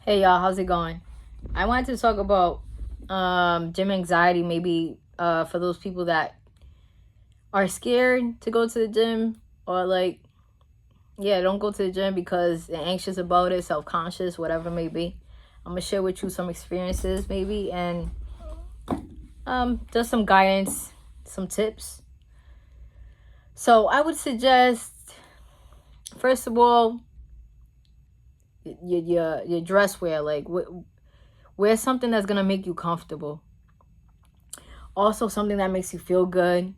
Hey y'all, how's it going? I wanted to talk about gym anxiety, maybe for those people that are scared to go to the gym, or like, yeah, don't go to the gym because they're anxious about it, self-conscious, whatever it may be. I'm gonna share with you some experiences maybe, and just some guidance, some tips. So I would suggest, first of all, your dress wear, like wear something that's gonna make you comfortable. Also, something that makes you feel good.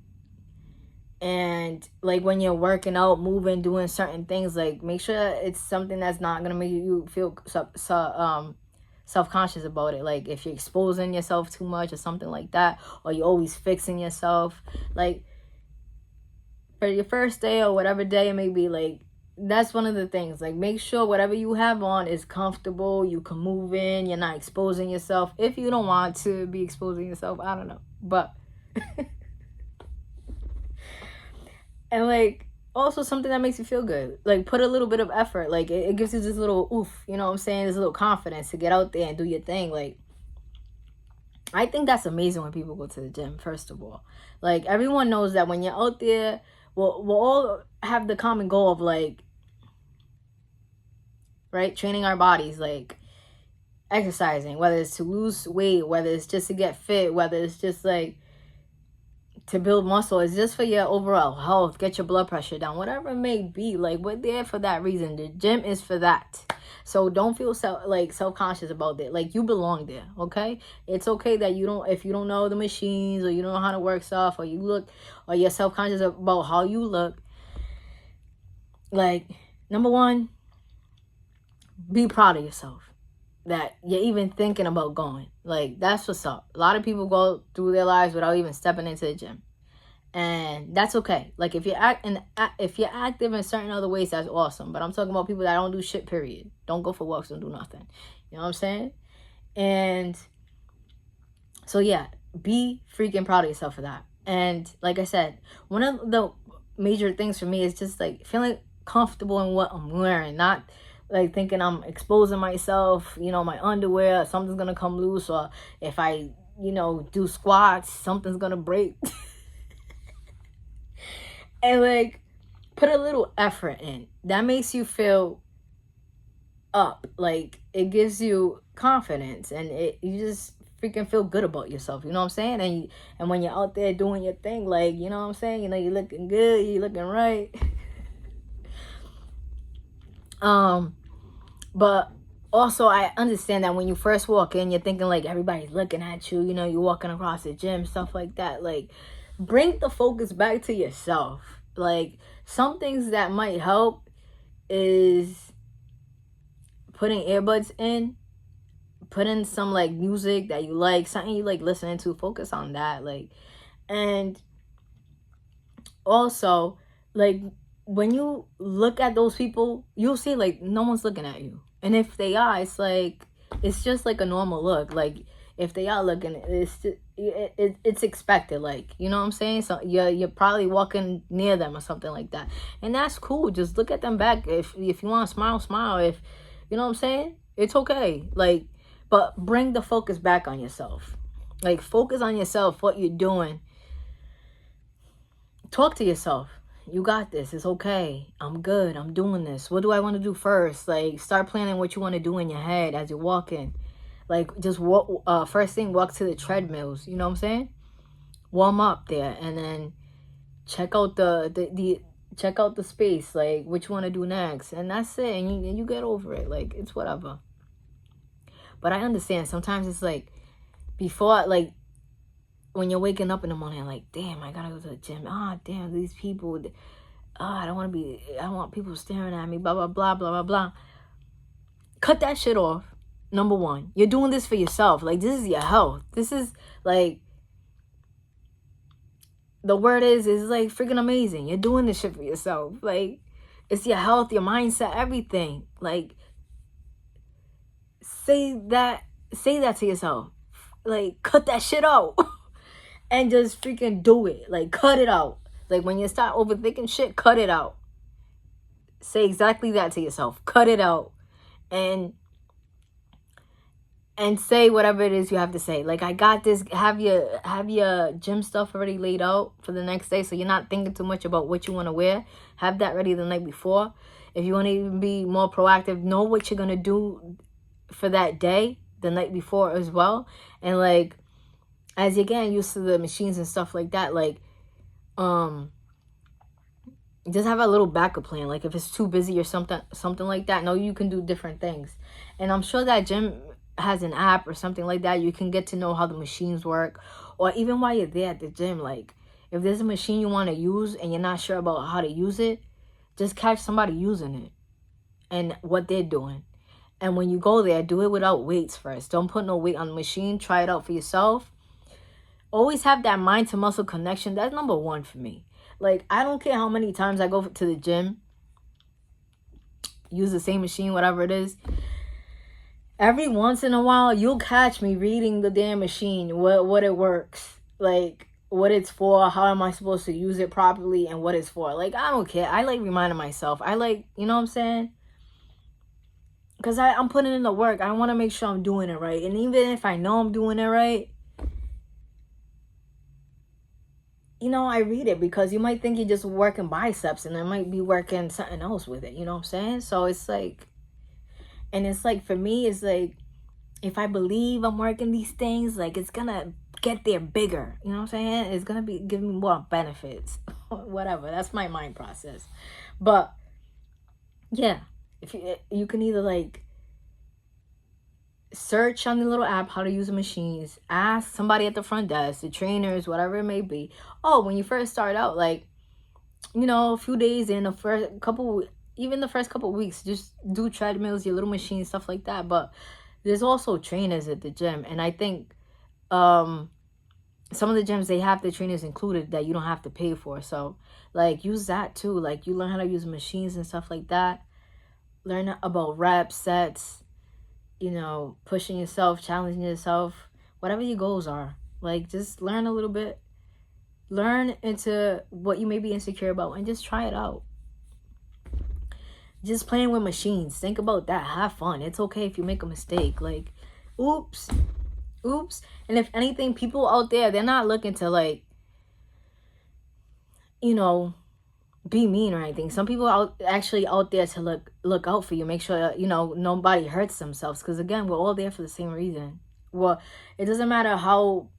And like when you're working out, moving, doing certain things, like make sure it's something that's not gonna make you feel self-conscious about it. Like if you're exposing yourself too much or something like that, or you're always fixing yourself, like for your first day or whatever day it may be, like that's one of the things. Like make sure whatever you have on is comfortable, you can move in, you're not exposing yourself. If you don't want to be exposing yourself, I don't know, but and like also something that makes you feel good. Like put a little bit of effort. Like it gives you this little oof, you know what I'm saying? This little confidence to get out there and do your thing. Like I think that's amazing when people go to the gym, first of all. Like everyone knows that when you're out there, we'll all have the common goal of like, right, training our bodies, like exercising, whether it's to lose weight, whether it's just to get fit, whether it's just like to build muscle, is just for your overall health, get your blood pressure down, whatever it may be. Like we're there for that reason. The gym is for that. So don't feel self-conscious about it. Like you belong there, okay? It's okay that you don't, if you don't know the machines, or you don't know how to work stuff, or you look, or you're self-conscious about how you look. Like number one, be proud of yourself that you're even thinking about going. Like that's what's up. A lot of people go through their lives without even stepping into the gym, and that's okay. Like if you're active in certain other ways, that's awesome. But I'm talking about people that don't do shit, period. Don't go for walks, don't do nothing. You know what I'm saying? And so yeah, be freaking proud of yourself for that. And like I said, one of the major things for me is just like feeling comfortable in what I'm wearing, not like thinking I'm exposing myself, my underwear, something's gonna come loose, or if I, do squats, something's gonna break. And like put a little effort in. That makes you feel up. Like it gives you confidence, and you just freaking feel good about yourself. You know what I'm saying? And when you're out there doing your thing, like, you know what I'm saying? You're looking good, you're looking right. But also I understand that when you first walk in, you're thinking like everybody's looking at you, you're walking across the gym, stuff like that. Like bring the focus back to yourself. Like some things that might help is putting earbuds in, put in some like music that you like, something you like listening to, focus on that. Like, and also like when you look at those people, you'll see like no one's looking at you. And if they are, it's just like a normal look. Like if they are looking, it's expected. Like, you know what I'm saying? So you're probably walking near them or something like that, and that's cool. Just look at them back. If you want to smile. If you know what I'm saying, it's okay. Like, but bring the focus back on yourself. Like focus on yourself, what you're doing. Talk to yourself. You got this. It's okay. I'm good. I'm doing this. What do I want to do first? Like start planning what you want to do in your head as you're walking. Like just walk. First thing, walk to the treadmills. You know what I'm saying? Warm up there, and then check out check out the space. Like what you want to do next, and that's it. And you get over it. Like it's whatever. But I understand sometimes it's like before, like when you're waking up in the morning, like, damn, I gotta go to the gym. Damn, these people. I don't want people staring at me. Blah blah blah blah blah blah. Cut that shit off. Number one, you're doing this for yourself. Like this is your health. This is like the word is like freaking amazing. You're doing this shit for yourself. Like it's your health, your mindset, everything. Like say that to yourself. Like cut that shit out. And just freaking do it. Like cut it out. Like when you start overthinking shit, cut it out. Say exactly that to yourself. Cut it out. And and say whatever it is you have to say. Like, I got this. Have your gym stuff already laid out for the next day, so you're not thinking too much about what you want to wear. Have that ready the night before. If you want to even be more proactive, know what you're gonna do for that day the night before as well. And like, as you're getting used to the machines and stuff like that, like, just have a little backup plan. Like, if it's too busy or something like that, know you can do different things. And I'm sure that gym has an app or something like that. You can get to know how the machines work, or even while you're there at the gym, like, if there's a machine you want to use and you're not sure about how to use it, just catch somebody using it and what they're doing. And when you go there, do it without weights first. Don't put no weight on the machine. Try it out for yourself. Always have that mind to muscle connection. That's number one for me. Like, I don't care how many times I go to the gym, use the same machine, whatever it is. Every once in a while, you'll catch me reading the damn machine, what it works, like, what it's for, how am I supposed to use it properly, and what it's for. Like, I don't care. I like reminding myself. I like, you know what I'm saying? Because I'm putting in the work. I want to make sure I'm doing it right. And even if I know I'm doing it right, you know, I read it, because you might think you're just working biceps and I might be working something else with it. You know what I'm saying? So it's like, and it's like, for me, it's like, if I believe I'm working these things, like, it's gonna get there bigger. You know what I'm saying? It's gonna be giving me more benefits. Whatever. That's my mind process. But yeah, if you can either like search on the little app how to use the machines, ask somebody at the front desk, the trainers, whatever it may be. Oh, when you first start out, like, you know, a few days in, the first couple, even the first couple of weeks, just do treadmills, your little machines, stuff like that. But there's also trainers at the gym, and I think some of the gyms, they have the trainers included that you don't have to pay for. So like, use that too. Like, you learn how to use machines and stuff like that. Learn about reps, sets, you know, pushing yourself, challenging yourself, whatever your goals are. Like, just learn a little bit. Learn into what you may be insecure about and just try it out. Just playing with machines. Think about that. Have fun. It's okay if you make a mistake. Like, oops. And if anything, people out there, they're not looking to, like, you know, be mean or anything. Some people actually out there to look out for you, make sure, you know, nobody hurts themselves, because again, we're all there for the same reason. Well, it doesn't matter how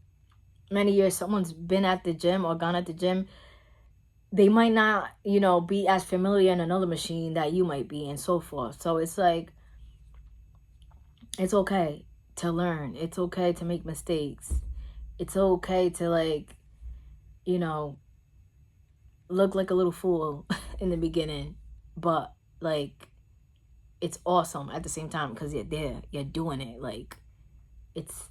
many years someone's been at the gym or gone at the gym, they might not, you know, be as familiar in another machine that you might be, and so forth. So it's like, it's okay to learn. It's okay to make mistakes. It's okay to, like, you know, look like a little fool in the beginning, but like, it's awesome at the same time, because you're there, you're doing it. Like, it's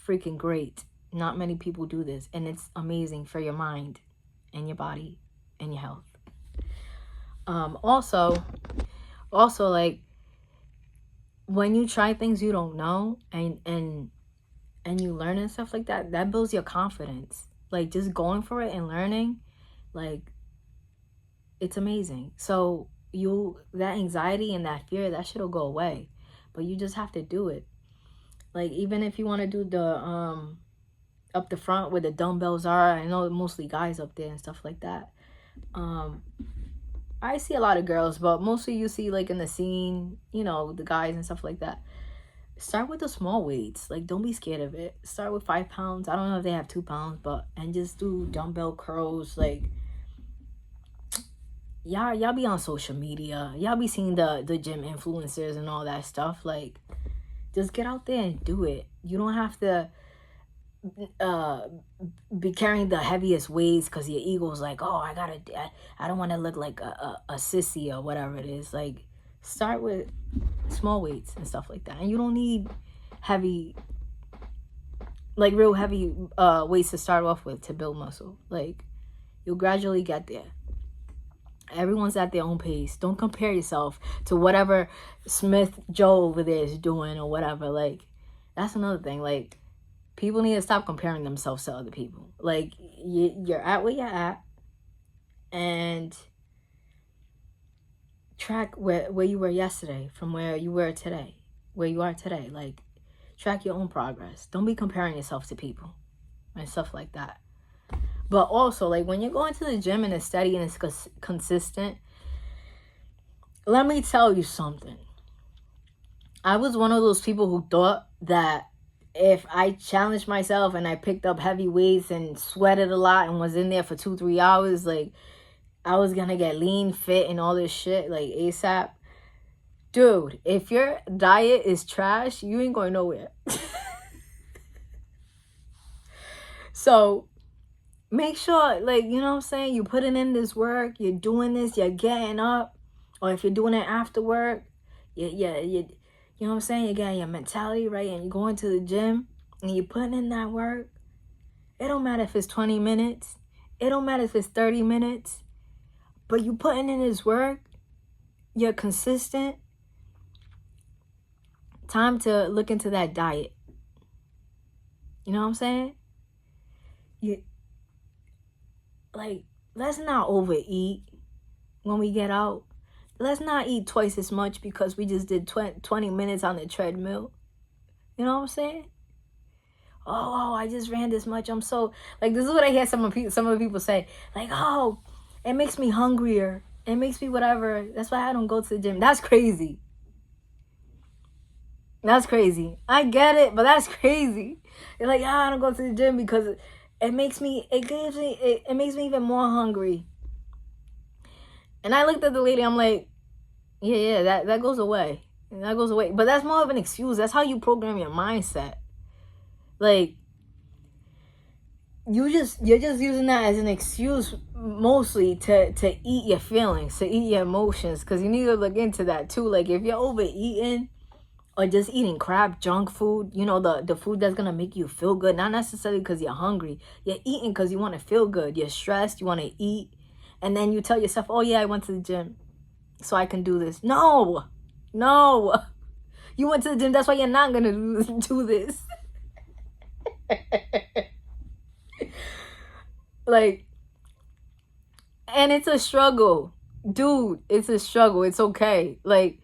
freaking great. Not many people do this, and it's amazing for your mind and your body and your health. Also, like, when you try things you don't know, and you learn and stuff like that, that builds your confidence. Like, just going for it and learning, like, it's amazing. So that anxiety and that fear, that shit'll go away, but you just have to do it. Like, even if you want to do the up the front where the dumbbells are, I know mostly guys up there and stuff like that. I see a lot of girls, but mostly you see, like, in the scene, you know, the guys and stuff like that. Start with the small weights. Like, don't be scared of it. Start with 5 pounds. I don't know if they have 2 pounds, but, and just do dumbbell curls. Like, y'all be on social media. Y'all be seeing the gym influencers and all that stuff. Like, just get out there and do it. You don't have to be carrying the heaviest weights because your ego's like, oh, I don't want to look like a sissy or whatever it is. Like, start with small weights and stuff like that. And you don't need heavy, like, real heavy weights to start off with to build muscle. Like, you'll gradually get there. Everyone's at their own pace. Don't compare yourself to whatever Smith Joe over there is doing or whatever. Like, that's another thing. Like, people need to stop comparing themselves to other people. Like, you're at where you're at, and track where you were yesterday from where you were today, where you are today. Like, Track your own progress. Don't be comparing yourself to people and stuff like that. But also, like, when you're going to the gym and it's steady and it's consistent, let me tell you something. I was one of those people who thought that if I challenged myself and I picked up heavy weights and sweated a lot and was in there for 2-3 hours, like, I was gonna get lean, fit, and all this shit, like, ASAP. Dude, if your diet is trash, you ain't going nowhere. So, make sure, like, you know what I'm saying? You're putting in this work, you're doing this, you're getting up. Or if you're doing it after work, you know what I'm saying? You're getting your mentality right and you're going to the gym and you're putting in that work. It don't matter if it's 20 minutes. It don't matter if it's 30 minutes. But you putting in this work. You're consistent. Time to look into that diet. You know what I'm saying? Let's not overeat when we get out. Let's not eat twice as much because we just did 20 minutes on the treadmill. You know what I'm saying? Oh, I just ran this much. I'm so... Like, this is what I hear some of the people say. Like, oh, it makes me hungrier. It makes me whatever. That's why I don't go to the gym. That's crazy. That's crazy. I get it, but that's crazy. You're like, I don't go to the gym because it makes me even more hungry. And I looked at the lady, I'm like, yeah, that goes away. That goes away. But that's more of an excuse. That's how you program your mindset. Like, you're just using that as an excuse mostly to eat your feelings, to eat your emotions. Because you need to look into that too. Like, if you're overeating or just eating crap, junk food, you know, the food that's going to make you feel good, not necessarily because you're hungry. You're eating because you want to feel good. You're stressed. You want to eat. And then you tell yourself, oh, yeah, I went to the gym so I can do this. No. You went to the gym. That's why you're not going to do this. Like, and it's a struggle. Dude, it's a struggle. It's okay. Like,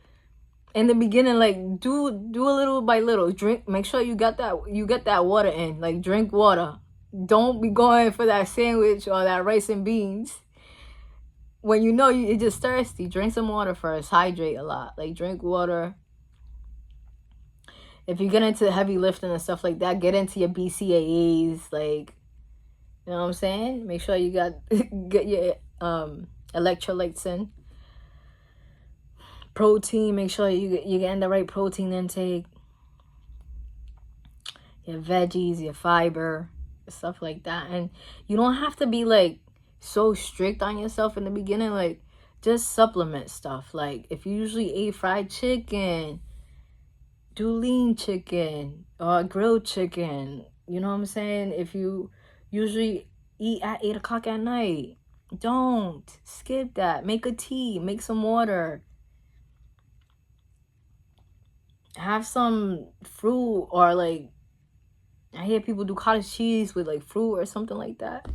in the beginning, like, do a little by little. Drink. Make sure you get that water in. Like, drink water. Don't be going for that sandwich or that rice and beans. When you know you're just thirsty, drink some water first. Hydrate a lot. Like, drink water. If you get into heavy lifting and stuff like that, get into your BCAAs. Like, you know what I'm saying? Make sure you get your electrolytes in. Protein. Make sure you're getting the right protein intake. Your veggies, your fiber, stuff like that. And you don't have to be, like, so strict on yourself in the beginning. Like, just supplement stuff. Like, if you usually ate fried chicken, do lean chicken or grilled chicken. You know what I'm saying? If you usually eat at 8 o'clock at night, don't skip that. Make a tea, make some water, have some fruit, or like, I hear people do cottage cheese with like fruit or something like that.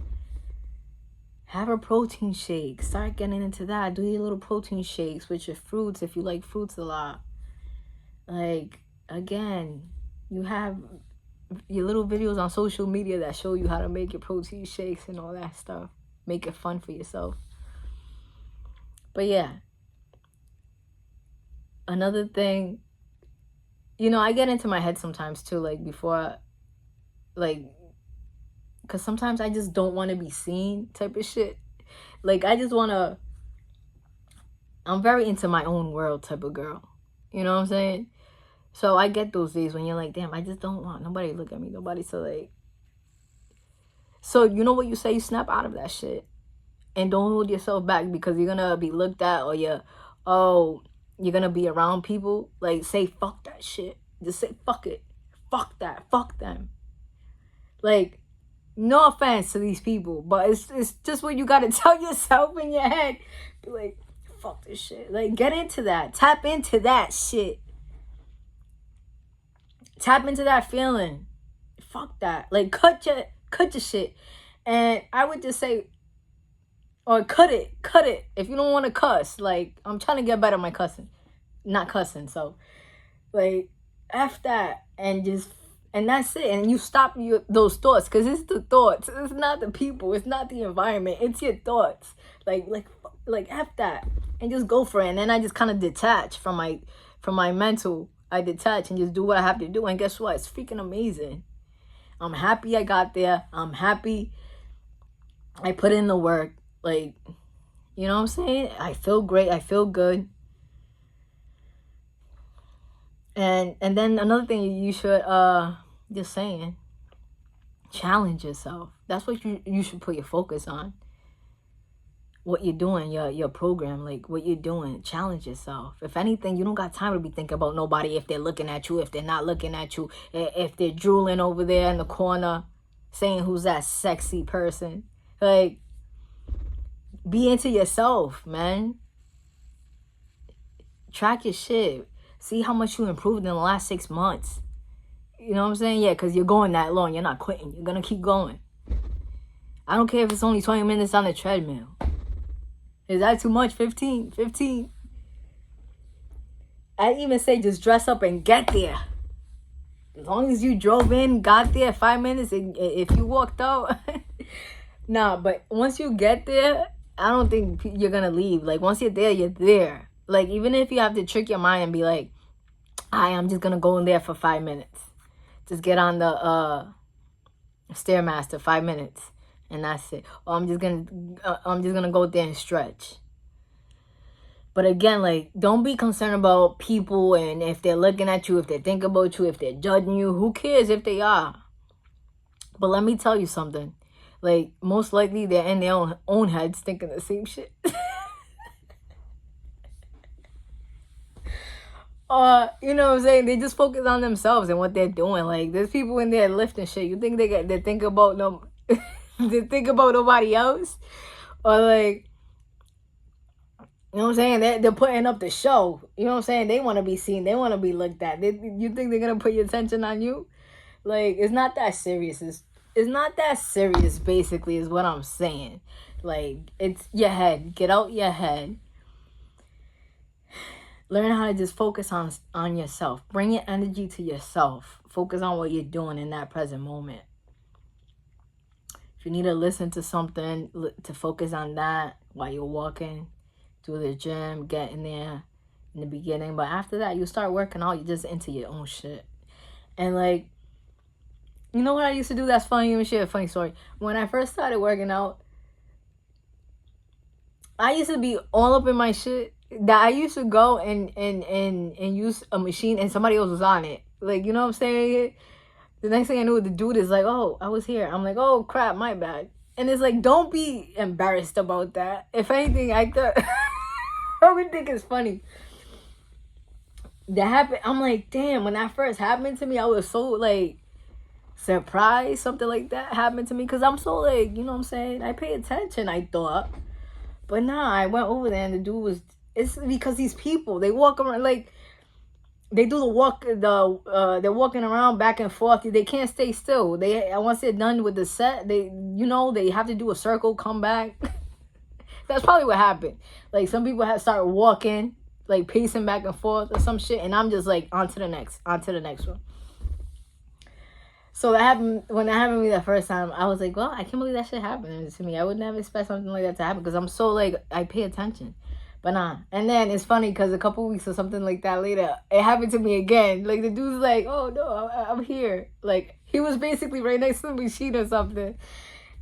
Have a protein shake. Start getting into that. Do your little protein shakes with your fruits if you like fruits a lot. Like, again, you have your little videos on social media that show you how to make your protein shakes and all that stuff. Make it fun for yourself. But yeah, another thing, you know, I get into my head sometimes too, like, before, like, because sometimes I just don't want to be seen type of shit. Like, I'm very into my own world type of girl. You know what I'm saying? So I get those days when you're like, damn, I just don't want nobody to look at me. Nobody to, like... So, you know what you say? You snap out of that shit. And don't hold yourself back because you're going to be looked at, or you're going to be around people. Like, say, fuck that shit. Just say, fuck it. Fuck that. Fuck them. Like, no offense to these people, but it's just what you got to tell yourself in your head. Be like, fuck this shit. Like, get into that. Tap into that shit. Tap into that feeling. Fuck that. Like, cut your shit. And I would just say, or cut it. If you don't want to cuss. Like, I'm trying to get better at my cussing. Not cussing. So, like, F that. and that's it. And you stop those thoughts, because it's the thoughts. It's not the people. It's not the environment. It's your thoughts. Like F that. And just go for it. And then I just kind of detach from my mental. I detach and just do what I have to do. And guess what? It's freaking amazing. I'm happy I got there. I'm happy I put in the work. Like, you know what I'm saying? I feel great. I feel good. And then another thing you should, just saying, challenge yourself. That's what you should put your focus on. What you're doing, your program, like what you're doing, challenge yourself. If anything, you don't got time to be thinking about nobody, if they're looking at you, if they're not looking at you, if they're drooling over there in the corner, saying who's that sexy person. Like, be into yourself, man. Track your shit. See how much you improved in the last 6 months. You know what I'm saying? Yeah, because you're going that long. You're not quitting. You're going to keep going. I don't care if it's only 20 minutes on the treadmill. Is that too much? 15. I even say just dress up and get there. As long as you drove in, got there 5 minutes, and if you walked out. Nah, but once you get there, I don't think you're going to leave. Like, once you're there, you're there. Like, even if you have to trick your mind and be like, I'm just going to go in there for 5 minutes. Just get on the Stairmaster, 5 minutes. And that's it. Or I'm just gonna go there and stretch. But again, like, don't be concerned about people and if they're looking at you, if they think about you, if they're judging you. Who cares if they are? But let me tell you something. Like, most likely they're in their own heads thinking the same shit. You know what I'm saying? They just focus on themselves and what they're doing. Like, there's people in there lifting shit. You think they think about no. They think about nobody else, or like, you know what I'm saying? They're putting up the show. You know what I'm saying? They want to be seen. They want to be looked at. You think they're gonna put your attention on you? Like, it's not that serious. It's not that serious. Basically, is what I'm saying. Like, it's your head. Get out your head. Learn how to just focus on yourself. Bring your energy to yourself. Focus on what you're doing in that present moment. If you need to listen to something, to focus on that while you're walking to the gym, get in there in the beginning. But after that, you start working out, you're just into your own shit. And like, you know what I used to do that's funny and shit? Funny story. When I first started working out, I used to be all up in my shit. That I used to go and use a machine and somebody else was on it. Like, you know what I'm saying? The next thing I knew, the dude is like, oh, I was here. I'm like, oh, crap, my bad. And it's like, don't be embarrassed about that. If anything, I would think it's funny. That happened. I'm like, damn, when that first happened to me, I was so, like, surprised something like that happened to me. Because I'm so, like, you know what I'm saying? I pay attention, I thought. But nah, I went over there and the dude was, it's because these people, they walk around, like, they do the walk, they're walking around back and forth. They can't stay still. Once they're done with the set, they have to do a circle, come back. That's probably what happened. Like, some people have started walking, like pacing back and forth or some shit, and I'm just like, on to the next one. So that happened, when that happened to me the first time, I was like, well, I can't believe that shit happened to me. I would never expect something like that to happen because I'm so, like, I pay attention. But nah. And then it's funny because a couple weeks or something like that later, it happened to me again. Like, the dude's like, oh, no, I'm here. Like, he was basically right next to the machine or something.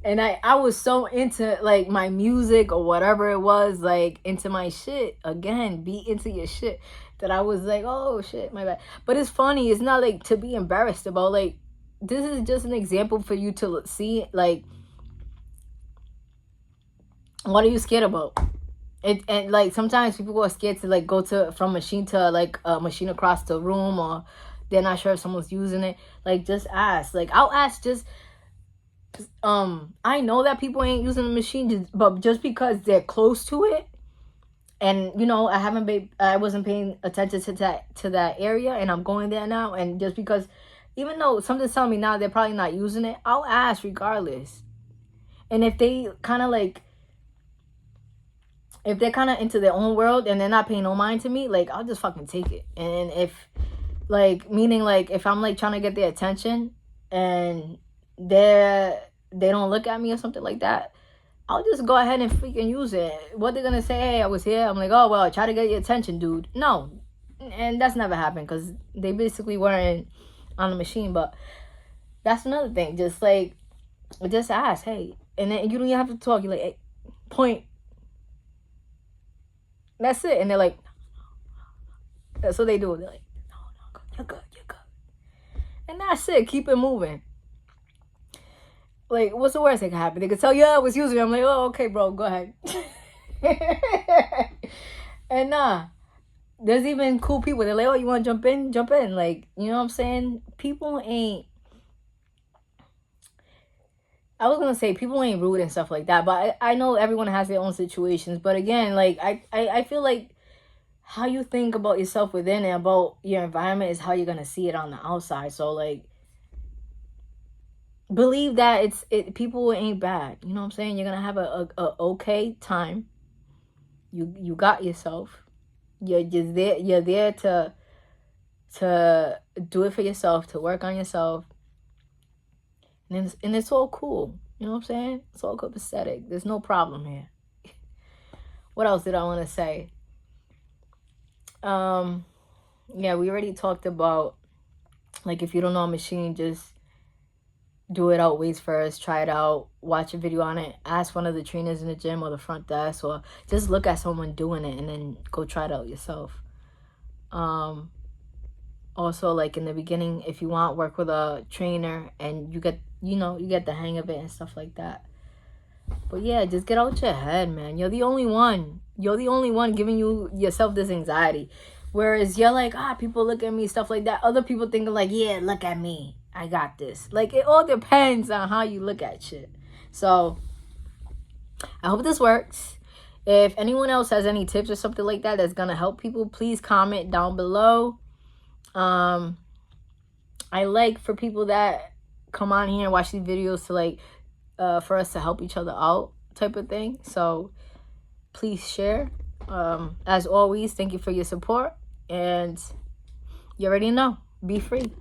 And I was so into, like, my music or whatever it was, like, into my shit. Again, be into your shit. That I was like, oh, shit, my bad. But it's funny. It's not, like, to be embarrassed about. Like, this is just an example for you to see, like, what are you scared about? And like, sometimes people are scared to, like, go from machine to, like, a machine across the room, or they're not sure if someone's using it. Like, just ask. Like, I'll ask just, I know that people ain't using the machine, but just because they're close to it, and, you know, I wasn't paying attention to that area, and I'm going there now, and just because, even though something's telling me now they're probably not using it, I'll ask regardless. And if they kind of, like, if they're kind of into their own world and they're not paying no mind to me, like, I'll just fucking take it. And if Like, meaning, like, if I'm, like, trying to get their attention and they don't look at me or something like that, I'll just go ahead and freaking use it. What they're gonna say, hey, I was here. I'm like, oh, well, I try to get your attention, dude. No. And that's never happened because they basically weren't on the machine. But that's another thing. Just, like, just ask, hey. And then you don't even have to talk. You're like, hey, point. That's it. And they're like, that's what they do. They're like, no, you're good. And that's it. Keep it moving. Like, what's the worst that could happen? They could tell you, I was using it. I'm like, oh, okay, bro, go ahead. And there's even cool people. They're like, oh, you want to jump in? Jump in. Like, you know what I'm saying? People ain't rude and stuff like that. But I know everyone has their own situations. But again, like, I feel like how you think about yourself within and about your environment is how you're going to see it on the outside. So, like, believe that people ain't bad. You know what I'm saying? You're gonna have a okay time. You got yourself. You're just there. You're there to do it for yourself, to work on yourself, and it's all cool. You know what I'm saying? It's all copacetic. There's no problem here. What else did I want to say? Yeah, we already talked about, like, if you don't know a machine, just do it out ways first, try it out, watch a video on it, ask one of the trainers in the gym or the front desk, or just look at someone doing it and then go try it out yourself. Also, like, in the beginning, if you want, work with a trainer and you get the hang of it and stuff like that. But yeah, just get out your head, man. You're the only one giving yourself this anxiety. Whereas you're like, people look at me, stuff like that. Other people think like, yeah, look at me, I got this. Like, it all depends on how you look at shit. So I hope this works. If anyone else has any tips or something like that that's gonna help people, please comment down below. I like for people that come on here and watch these videos to, like, for us to help each other out type of thing. So please share. As always, thank you for your support, and you already know, be free.